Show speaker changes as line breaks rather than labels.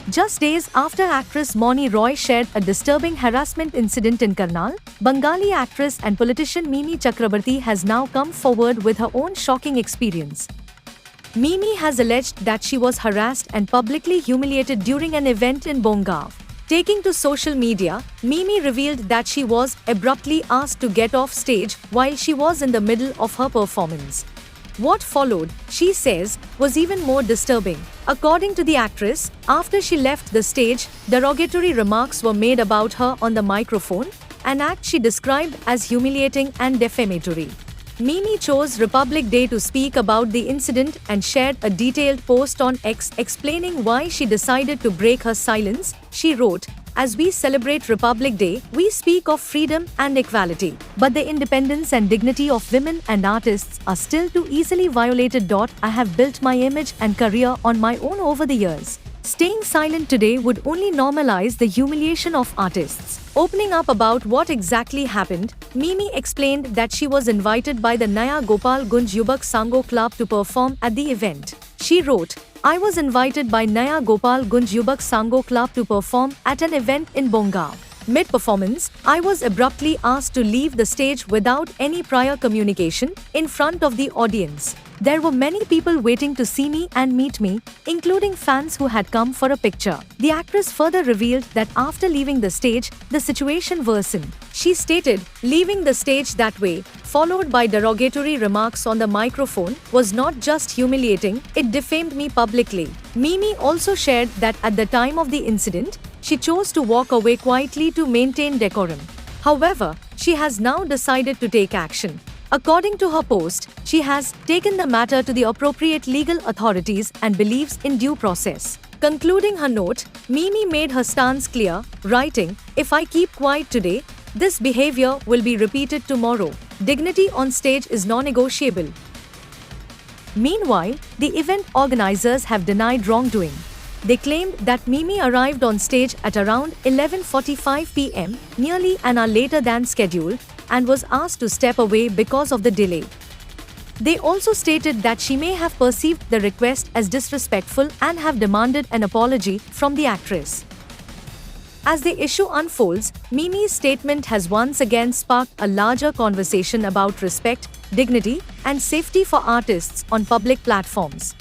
Just days after actress Moni Roy shared a disturbing harassment incident in Karnal, Bengali actress and politician Mimi Chakrabarti has now come forward with her own shocking experience. Mimi has alleged that she was harassed and publicly humiliated during an event in Bongaon. Taking to social media, Mimi revealed that she was abruptly asked to get off stage while she was in the middle of her performance. What followed, she says, was even more disturbing. According to the actress, after she left the stage, derogatory remarks were made about her on the microphone, an act she described as humiliating and defamatory. Mimi chose Republic Day to speak about the incident and shared a detailed post on X explaining why she decided to break her silence. She wrote, "As we celebrate Republic Day, we speak of freedom and equality. But the independence and dignity of women and artists are still too easily violated. I have built my image and career on my own over the years. Staying silent today would only normalize the humiliation of artists." Opening up about what exactly happened, Mimi explained that she was invited by the Naya Gopal Gunj Yubak Sango Club to perform at the event. She wrote, "I was invited by Naya Gopal Gunj Yubak Sango Club to perform at an event in Bongaon. Mid-performance, I was abruptly asked to leave the stage without any prior communication in front of the audience. There were many people waiting to see me and meet me, including fans who had come for a picture." The actress further revealed that after leaving the stage, the situation worsened. She stated, "Leaving the stage that way, followed by derogatory remarks on the microphone, was not just humiliating, it defamed me publicly." Mimi also shared that at the time of the incident, she chose to walk away quietly to maintain decorum. However, she has now decided to take action. According to her post, she has taken the matter to the appropriate legal authorities and believes in due process. Concluding her note, Mimi made her stance clear, writing, "If I keep quiet today, this behavior will be repeated tomorrow. Dignity on stage is non-negotiable." Meanwhile, the event organizers have denied wrongdoing. They claimed that Mimi arrived on stage at around 11:45 p.m., nearly an hour later than scheduled, and was asked to step away because of the delay. They also stated that she may have perceived the request as disrespectful and have demanded an apology from the actress. As the issue unfolds, Mimi's statement has once again sparked a larger conversation about respect, dignity, and safety for artists on public platforms.